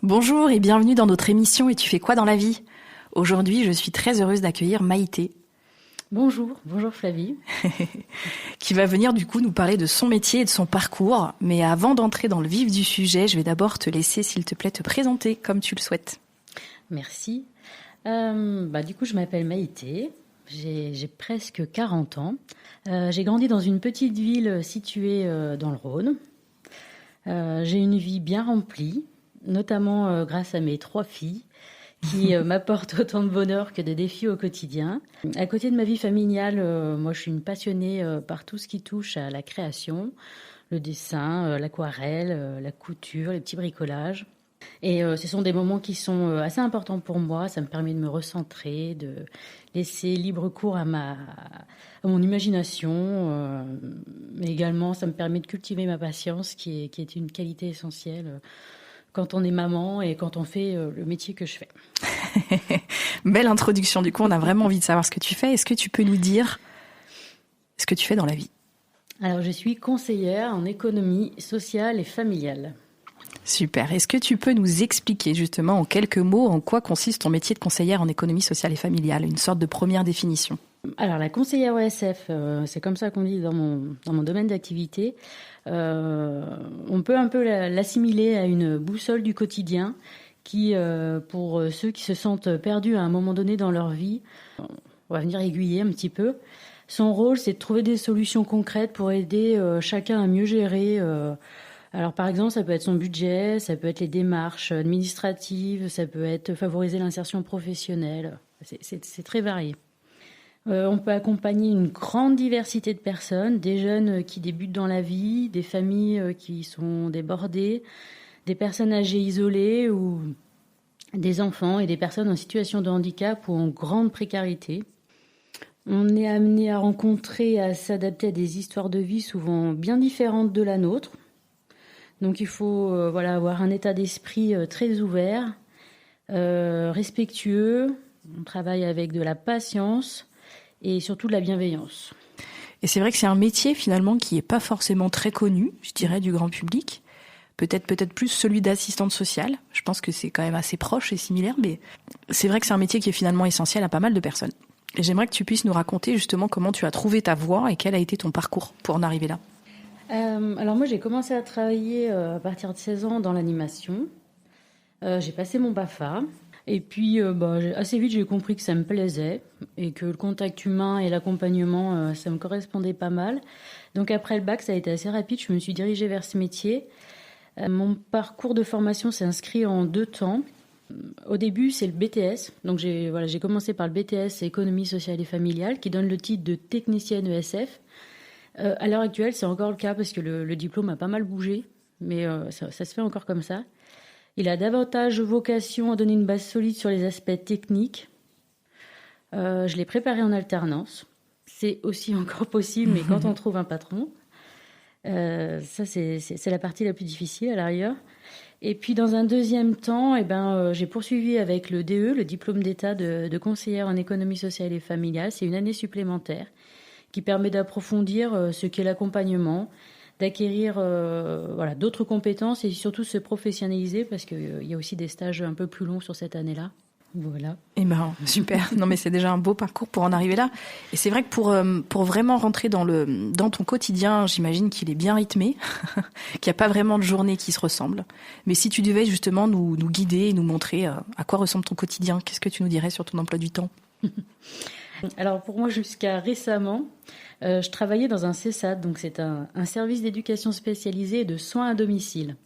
Bonjour et bienvenue dans notre émission Et tu fais quoi dans la vie ? Aujourd'hui, je suis très heureuse d'accueillir Maïté. Bonjour Flavie. Qui va venir du coup nous parler de son métier et de son parcours. Mais avant d'entrer dans le vif du sujet, je vais d'abord te laisser, s'il te plaît, te présenter comme tu le souhaites. Merci. Du coup, je m'appelle Maïté, j'ai presque 40 ans. J'ai grandi dans une petite ville située dans le Rhône. J'ai une vie bien remplie, notamment grâce à mes 3 filles qui m'apportent autant de bonheur que de défis au quotidien. À côté de ma vie familiale, moi je suis une passionnée par tout ce qui touche à la création, le dessin, l'aquarelle, la couture, les petits bricolages. Et ce sont des moments qui sont assez importants pour moi. Ça me permet de me recentrer, de laisser libre cours à mon imagination. Mais également, ça me permet de cultiver ma patience, qui est une qualité essentielle quand on est maman et quand on fait le métier que je fais. Belle introduction. Du coup, on a vraiment envie de savoir ce que tu fais. Est-ce que tu peux nous dire ce que tu fais dans la vie ? Alors, je suis conseillère en économie sociale et familiale. Super. Est-ce que tu peux nous expliquer justement en quelques mots en quoi consiste ton métier de conseillère en économie sociale et familiale, une sorte de première définition ? Alors la conseillère ESF, c'est comme ça qu'on dit dans mon domaine d'activité. On peut un peu l'assimiler à une boussole du quotidien qui, pour ceux qui se sentent perdus à un moment donné dans leur vie, on va venir aiguiller un petit peu. Son rôle, c'est de trouver des solutions concrètes pour aider chacun à mieux gérer. Alors par exemple, ça peut être son budget, ça peut être les démarches administratives, ça peut être favoriser l'insertion professionnelle. C'est très varié. On peut accompagner une grande diversité de personnes, des jeunes qui débutent dans la vie, des familles qui sont débordées, des personnes âgées isolées ou des enfants et des personnes en situation de handicap ou en grande précarité. On est amené à rencontrer et à s'adapter à des histoires de vie souvent bien différentes de la nôtre. Donc il faut avoir un état d'esprit très ouvert, respectueux. On travaille avec de la patience et surtout de la bienveillance. Et c'est vrai que c'est un métier finalement qui n'est pas forcément très connu, je dirais, du grand public. Peut-être plus celui d'assistante sociale. Je pense que c'est quand même assez proche et similaire, mais c'est vrai que c'est un métier qui est finalement essentiel à pas mal de personnes. Et j'aimerais que tu puisses nous raconter justement comment tu as trouvé ta voie et quel a été ton parcours pour en arriver là. Alors moi, j'ai commencé à travailler à partir de 16 ans dans l'animation. J'ai passé mon BAFA. Et puis, assez vite, j'ai compris que ça me plaisait et que le contact humain et l'accompagnement, ça me correspondait pas mal. Donc, après le bac, ça a été assez rapide. Je me suis dirigée vers ce métier. Mon parcours de formation s'est inscrit en 2 temps. Au début, c'est le BTS. Donc, j'ai commencé par le BTS Économie sociale et familiale, qui donne le titre de technicienne ESF. À l'heure actuelle, c'est encore le cas parce que le diplôme a pas mal bougé, mais ça se fait encore comme ça. Il a davantage vocation à donner une base solide sur les aspects techniques. Je l'ai préparé en alternance. C'est aussi encore possible, mais quand on trouve un patron, ça c'est la partie la plus difficile à l'arrière. Et puis dans un deuxième temps, j'ai poursuivi avec le DE, le diplôme d'état de conseillère en économie sociale et familiale. C'est une année supplémentaire qui permet d'approfondir ce qu'est l'accompagnement, d'acquérir d'autres compétences et surtout se professionnaliser parce qu'il y a aussi des stages un peu plus longs sur cette année-là. Voilà. Eh ben, super. Non, mais c'est déjà un beau parcours pour en arriver là. Et c'est vrai que pour vraiment rentrer dans ton quotidien, j'imagine qu'il est bien rythmé, qu'il n'y a pas vraiment de journée qui se ressemble. Mais si tu devais justement nous guider et nous montrer à quoi ressemble ton quotidien, qu'est-ce que tu nous dirais sur ton emploi du temps ? Alors pour moi, jusqu'à récemment, je travaillais dans un CESAD, donc c'est un service d'éducation spécialisé et de soins à domicile.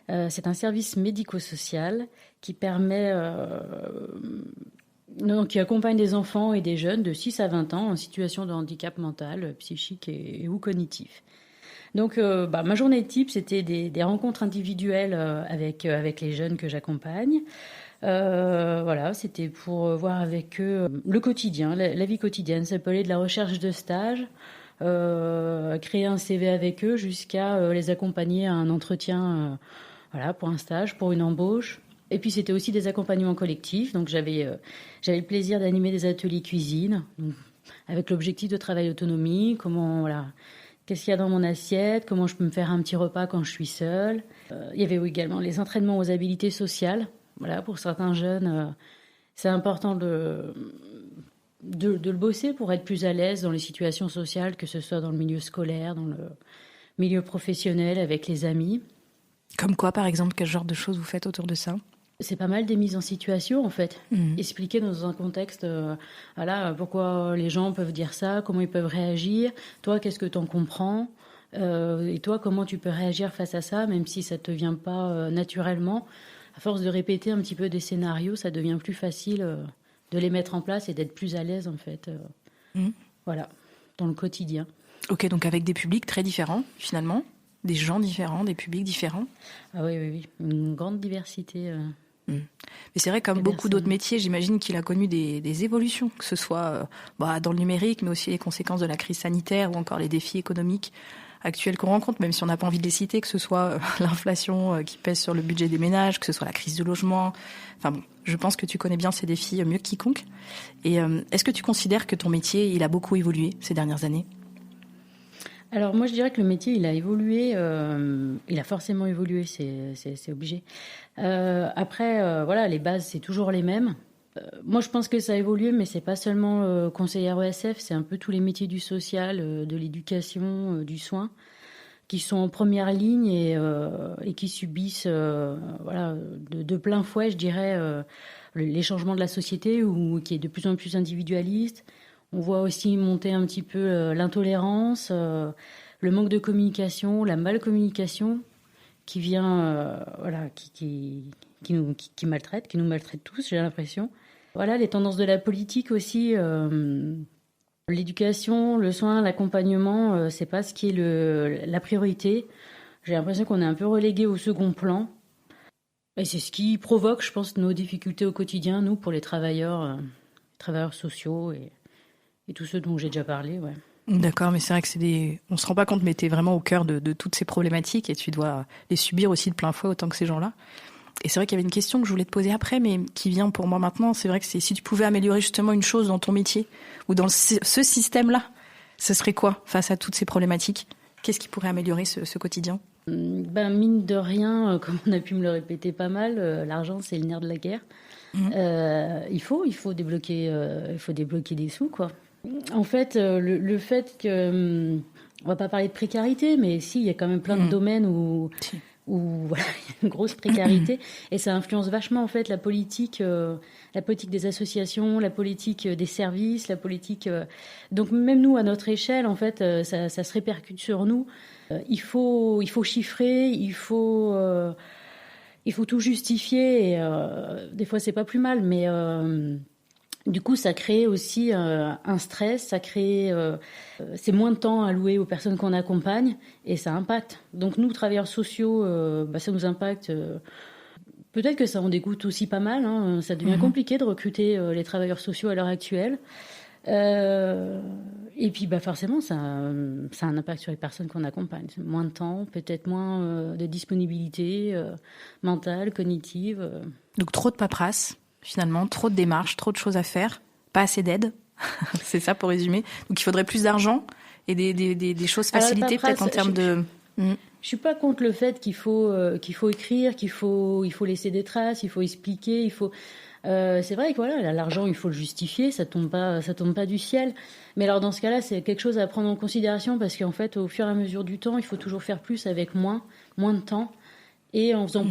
C'est un service médico-social qui permet, qui accompagne des enfants et des jeunes de 6 à 20 ans en situation de handicap mental, psychique ou cognitif. Donc ma journée type, c'était des rencontres individuelles avec les jeunes que j'accompagne. C'était pour voir avec eux le quotidien, la vie quotidienne. Ça peut aller de la recherche de stage, créer un CV avec eux, jusqu'à les accompagner à un entretien pour un stage, pour une embauche. Et puis c'était aussi des accompagnements collectifs. Donc j'avais le plaisir d'animer des ateliers cuisine, donc, avec l'objectif de travail autonomie, Qu'est-ce qu'il y a dans mon assiette? Comment je peux me faire un petit repas quand je suis seule? Il y avait également les entraînements aux habilités sociales. Voilà, pour certains jeunes, c'est important de le bosser pour être plus à l'aise dans les situations sociales, que ce soit dans le milieu scolaire, dans le milieu professionnel, avec les amis. Comme quoi, par exemple, quel genre de choses vous faites autour de ça? C'est pas mal des mises en situation, en fait. Expliquer dans un contexte, voilà, pourquoi les gens peuvent dire ça, comment ils peuvent réagir. Toi, qu'est-ce que tu en comprends? Et toi, comment tu peux réagir face à ça, même si ça te vient pas naturellement. À force de répéter un petit peu des scénarios, ça devient plus facile de les mettre en place et d'être plus à l'aise, en fait. Voilà, dans le quotidien. Ok, donc avec des publics très différents, finalement, des gens différents, des publics différents. Ah oui, une grande diversité. Mais c'est vrai, comme beaucoup d'autres métiers, j'imagine qu'il a connu des évolutions, que ce soit dans le numérique, mais aussi les conséquences de la crise sanitaire ou encore les défis économiques actuels qu'on rencontre, même si on n'a pas envie de les citer, que ce soit l'inflation qui pèse sur le budget des ménages, que ce soit la crise du logement. Enfin bon, je pense que tu connais bien ces défis mieux que quiconque. Et est-ce que tu considères que ton métier, il a beaucoup évolué ces dernières années ? Alors moi je dirais que le métier il a évolué, il a forcément évolué, c'est obligé. Après voilà, les bases c'est toujours les mêmes. Moi je pense que ça a évolué, mais c'est pas seulement conseillère ESF, c'est un peu tous les métiers du social, de l'éducation, du soin, qui sont en première ligne et qui subissent voilà de plein fouet, je dirais, les changements de la société ou qui est de plus en plus individualiste. On voit aussi monter un petit peu l'intolérance, le manque de communication, la malcommunication qui vient, voilà, qui maltraite, qui nous maltraite tous, j'ai l'impression. Voilà, les tendances de la politique aussi, l'éducation, le soin, l'accompagnement, c'est pas ce qui est la priorité. J'ai l'impression qu'on est un peu relégué au second plan. Et c'est ce qui provoque, je pense, nos difficultés au quotidien, nous, pour les travailleurs sociaux et tous ceux dont j'ai déjà parlé, ouais. D'accord, mais c'est vrai que on se rend pas compte, mais tu es vraiment au cœur de toutes ces problématiques et tu dois les subir aussi de plein fouet autant que ces gens-là. Et c'est vrai qu'il y avait une question que je voulais te poser après, mais qui vient pour moi maintenant. C'est vrai que si tu pouvais améliorer justement une chose dans ton métier ou dans ce système-là, ce serait quoi face à toutes ces problématiques? Qu'est-ce qui pourrait améliorer ce quotidien? Mine de rien, comme on a pu me le répéter pas mal, l'argent c'est le nerf de la guerre. Il faut débloquer des sous, quoi. En fait, le fait que on va pas parler de précarité, mais si, il y a quand même plein de domaines où voilà, il y a une grosse précarité et ça influence vachement en fait la politique des associations, la politique des services, la politique. Donc même nous à notre échelle, en fait, ça se répercute sur nous. Il faut chiffrer, il faut tout justifier et des fois c'est pas plus mal, mais du coup ça crée aussi un stress, c'est moins de temps alloué aux personnes qu'on accompagne et ça impacte. Donc nous travailleurs sociaux, ça nous impacte. Peut-être que ça en dégoûte aussi pas mal, hein. Ça devient compliqué de recruter les travailleurs sociaux à l'heure actuelle. Et puis forcément ça a un impact sur les personnes qu'on accompagne. Moins de temps, peut-être moins de disponibilité mentale, cognitive. Donc trop de paperasse, finalement, trop de démarches, trop de choses à faire, pas assez d'aide. C'est ça pour résumer. Donc il faudrait plus d'argent et des choses facilitées peut-être en termes de... Je suis pas contre le fait qu'il faut écrire, qu'il faut laisser des traces, il faut expliquer, c'est vrai que voilà, l'argent, il faut le justifier, ça tombe pas du ciel. Mais alors dans ce cas-là, c'est quelque chose à prendre en considération parce qu'en fait, au fur et à mesure du temps, il faut toujours faire plus avec moins de temps et en faisant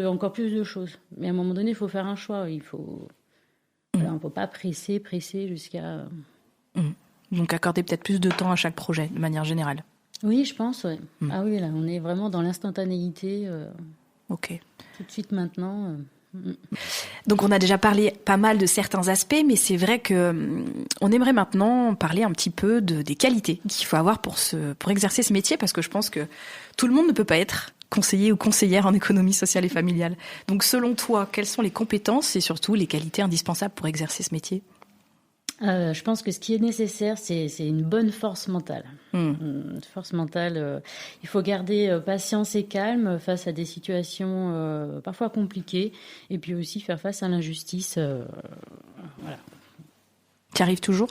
encore plus de choses. Mais à un moment donné, il faut faire un choix. Voilà, on peut pas presser jusqu'à. Donc accorder peut-être plus de temps à chaque projet, de manière générale. Oui, je pense. Ouais. Ah oui, là, on est vraiment dans l'instantanéité. Ok. Tout de suite maintenant. Donc on a déjà parlé pas mal de certains aspects, mais c'est vrai que on aimerait maintenant parler un petit peu des qualités qu'il faut avoir pour exercer ce métier, parce que je pense que tout le monde ne peut pas être conseiller ou conseillère en économie sociale et familiale. Donc selon toi, quelles sont les compétences et surtout les qualités indispensables pour exercer ce métier ? Je pense que ce qui est nécessaire, c'est une bonne force mentale. Une force mentale. Il faut garder patience et calme face à des situations parfois compliquées, et puis aussi faire face à l'injustice. Voilà. Tu arrives toujours ?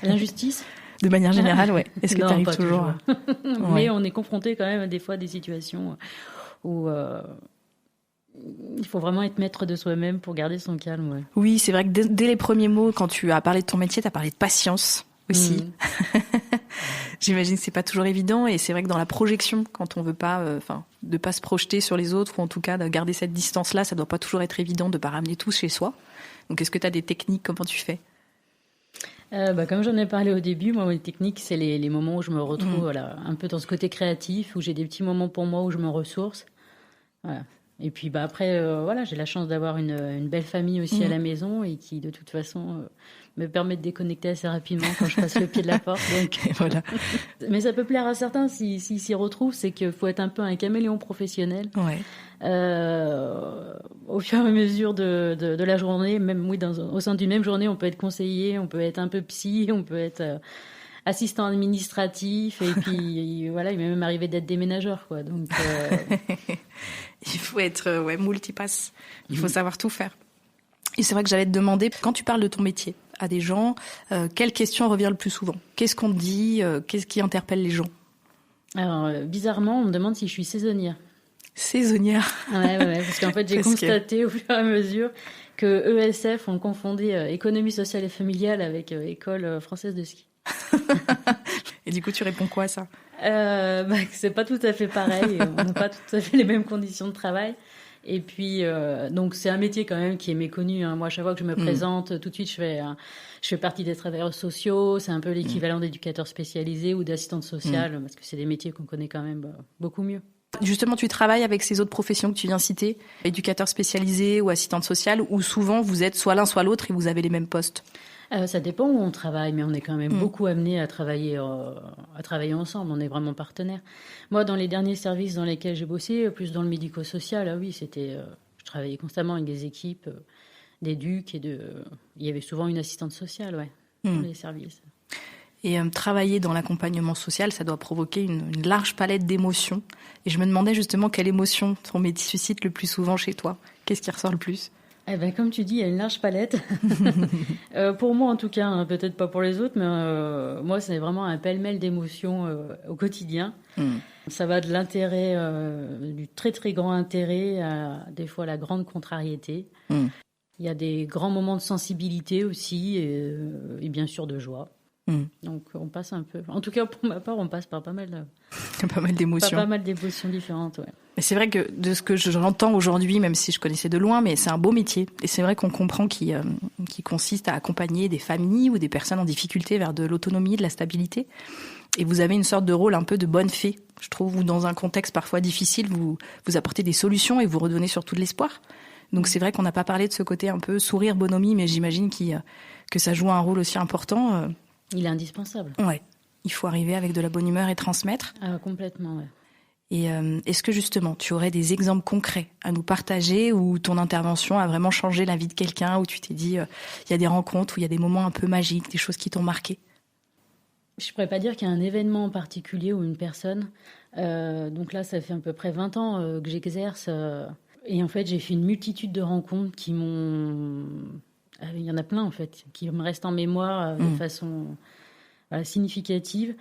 L'injustice ? De manière générale, ouais. Est-ce que tu Non, arrives pas toujours Mais on est confronté quand même des fois à des situations où il faut vraiment être maître de soi-même pour garder son calme. Ouais. Oui, c'est vrai que dès les premiers mots, quand tu as parlé de ton métier, tu as parlé de patience aussi. J'imagine que c'est pas toujours évident, et c'est vrai que dans la projection, quand on veut pas, de pas se projeter sur les autres, ou en tout cas de garder cette distance-là, ça doit pas toujours être évident de pas ramener tout chez soi. Donc, est-ce que tu as des techniques? Comment tu fais? Comme j'en ai parlé au début, moi, mes techniques, c'est les moments où je me retrouve voilà, un peu dans ce côté créatif, où j'ai des petits moments pour moi, où je me ressource. Voilà. Et puis après, voilà, j'ai la chance d'avoir une belle famille aussi à la maison, et qui, de toute façon, me permet de déconnecter assez rapidement quand je passe le pied de la porte. Donc... Voilà. Mais ça peut plaire à certains s'ils s'y retrouvent, c'est qu'il faut être un peu un caméléon professionnel. Ouais. Au fur et à mesure de la journée, même oui, au sein d'une même journée, on peut être conseiller, on peut être un peu psy, on peut être assistant administratif, et puis voilà, il m'est même arrivé d'être déménageur, quoi. Donc il faut être multipasse. Il faut savoir tout faire. Et c'est vrai que j'allais te demander, quand tu parles de ton métier à des gens, quelle question revient le plus souvent? Qu'est-ce qu'on te dit? Qu'est-ce qui interpelle les gens? Alors, bizarrement, on me demande si je suis saisonnière. Saisonnière? Ouais, parce qu'en fait, j'ai constaté au fur et à mesure que ESF, on confondait économie sociale et familiale avec école française de ski. Et du coup, tu réponds quoi à ça? C'est pas tout à fait pareil. On n'a pas tout à fait les mêmes conditions de travail. Et puis, donc, c'est un métier quand même qui est méconnu. Hein. Moi, à chaque fois que je me présente, tout de suite, je fais partie des travailleurs sociaux. C'est un peu l'équivalent d'éducateur spécialisé ou d'assistante sociale, parce que c'est des métiers qu'on connaît quand même beaucoup mieux. Justement, tu travailles avec ces autres professions que tu viens citer, éducateur spécialisé ou assistante sociale, où souvent vous êtes soit l'un soit l'autre et vous avez les mêmes postes? Ça dépend où on travaille, mais on est quand même beaucoup amenés à travailler ensemble. On est vraiment partenaires. Moi, dans les derniers services dans lesquels j'ai bossé, plus dans le médico-social, oui, je travaillais constamment avec des équipes, d'éduc, il y avait souvent une assistante sociale, dans les services. Et travailler dans l'accompagnement social, ça doit provoquer une large palette d'émotions. Et je me demandais justement quelle émotion ton métier suscite le plus souvent chez toi. Qu'est-ce qui ressort le plus? Comme tu dis, il y a une large palette. Pour moi, en tout cas, hein, peut-être pas pour les autres, mais moi, c'est vraiment un pêle-mêle d'émotions au quotidien. Ça va de l'intérêt, du très très grand intérêt, à des fois la grande contrariété. Il y a des grands moments de sensibilité aussi, et bien sûr de joie. Donc on passe un peu, en tout cas pour ma part, on passe par pas mal d'émotions. Pas mal d'émotions différentes, ouais. Mais c'est vrai que de ce que j'entends aujourd'hui, même si je connaissais de loin, mais c'est un beau métier. Et c'est vrai qu'on comprend qu'il consiste à accompagner des familles ou des personnes en difficulté vers de l'autonomie, de la stabilité. Et vous avez une sorte de rôle un peu de bonne fée, je trouve, où dans un contexte parfois difficile, vous apportez des solutions et vous redonnez surtout de l'espoir. Donc c'est vrai qu'on n'a pas parlé de ce côté un peu sourire, bonhomie, mais j'imagine que ça joue un rôle aussi important. Il est indispensable. Ouais, il faut arriver avec de la bonne humeur et transmettre. Ah, complètement, ouais. Et est-ce que justement, tu aurais des exemples concrets à nous partager où ton intervention a vraiment changé la vie de quelqu'un, où tu t'es dit, il y a des rencontres, où il y a des moments un peu magiques, des choses qui t'ont marqué? Je ne pourrais pas dire qu'il y a un événement en particulier ou une personne. Donc là, ça fait à peu près 20 ans que j'exerce. Et en fait, j'ai fait une multitude de rencontres qui m'ont... Il y en a plein, en fait, qui me restent en mémoire de façon significative.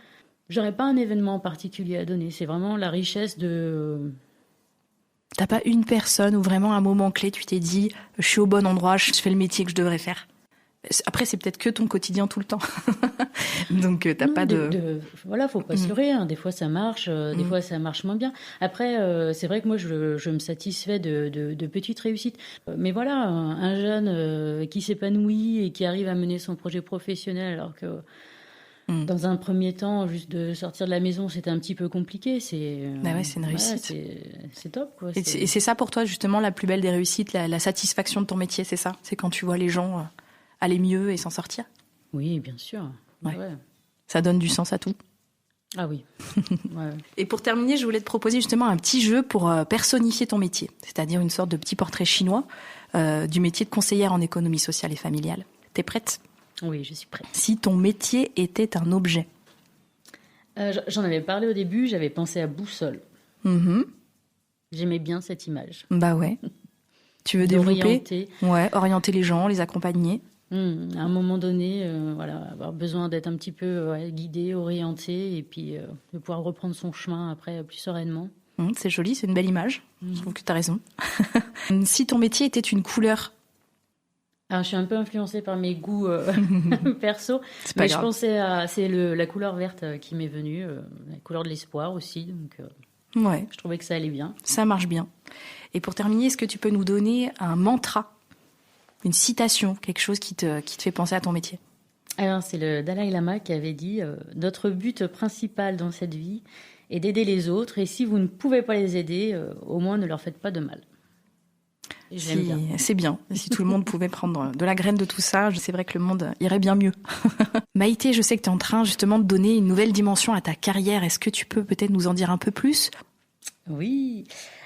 J'aurais pas un événement en particulier à donner. C'est vraiment la richesse de... T'as pas une personne ou vraiment un moment clé, tu t'es dit, je suis au bon endroit, je fais le métier que je devrais faire? Après, c'est peut-être que ton quotidien tout le temps. Donc, t'as pas de... Voilà, faut pas se leurrer. Hein. Des fois, ça marche. Des fois, ça marche moins bien. Après, c'est vrai que moi, je me satisfais de petites réussites. Mais voilà, un jeune qui s'épanouit et qui arrive à mener son projet professionnel alors que dans un premier temps, juste de sortir de la maison, c'était un petit peu compliqué. C'est une réussite. C'est top, quoi. Et c'est ça pour toi, justement, la plus belle des réussites, la satisfaction de ton métier, c'est ça? C'est quand tu vois les gens... aller mieux et s'en sortir? Oui, bien sûr. Ouais. Ça donne du sens à tout. Ah oui. Ouais. Et pour terminer, je voulais te proposer justement un petit jeu pour personnifier ton métier, c'est-à-dire une sorte de petit portrait chinois du métier de conseillère en économie sociale et familiale. T'es prête? Oui, je suis prête. Si ton métier était un objet? J'en avais parlé au début, j'avais pensé à boussole. J'aimais bien cette image. Bah ouais. Tu veux développer? Ouais, orienter les gens, les accompagner. À un moment donné, avoir besoin d'être un petit peu guidé, orienté, et puis de pouvoir reprendre son chemin après plus sereinement. C'est joli, c'est une belle image. Je trouve que tu as raison. Si ton métier était une couleur? Alors, je suis un peu influencée par mes goûts perso, Mais je pensais c'est la couleur verte qui m'est venue, la couleur de l'espoir aussi, donc ouais. Je trouvais que ça allait bien. Ça marche bien. Et pour terminer, est-ce que tu peux nous donner un mantra, une citation, quelque chose qui te fait penser à ton métier? Alors, c'est le Dalai Lama qui avait dit notre but principal dans cette vie est d'aider les autres, et si vous ne pouvez pas les aider, au moins ne leur faites pas de mal. J'aime bien. C'est bien. Si tout le monde pouvait prendre de la graine de tout ça, c'est vrai que le monde irait bien mieux. Maïté, je sais que tu es en train justement de donner une nouvelle dimension à ta carrière. Est-ce que tu peux peut-être nous en dire un peu plus? Oui.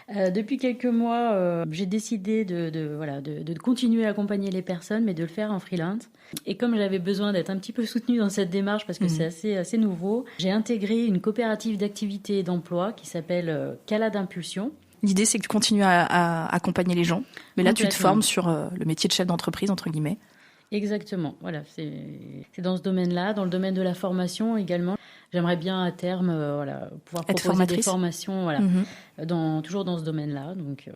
Depuis quelques mois, j'ai décidé de continuer à accompagner les personnes, mais de le faire en freelance. Et comme j'avais besoin d'être un petit peu soutenue dans cette démarche, parce que c'est assez nouveau, j'ai intégré une coopérative d'activité et d'emploi qui s'appelle Cala d'Impulsion. L'idée, c'est que tu continues à accompagner les gens, mais là, tu te formes sur le métier de chef d'entreprise, entre guillemets. Exactement, voilà, c'est dans ce domaine-là, dans le domaine de la formation également. J'aimerais bien à terme pouvoir proposer des formations toujours dans ce domaine-là, donc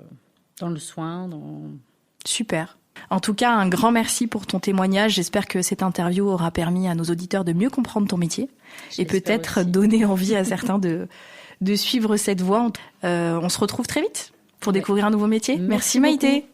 dans le soin. Super. En tout cas, un grand merci pour ton témoignage. J'espère que cette interview aura permis à nos auditeurs de mieux comprendre ton métier et peut-être donner envie à certains de suivre cette voie. On se retrouve très vite pour découvrir un nouveau métier. Merci Maïté.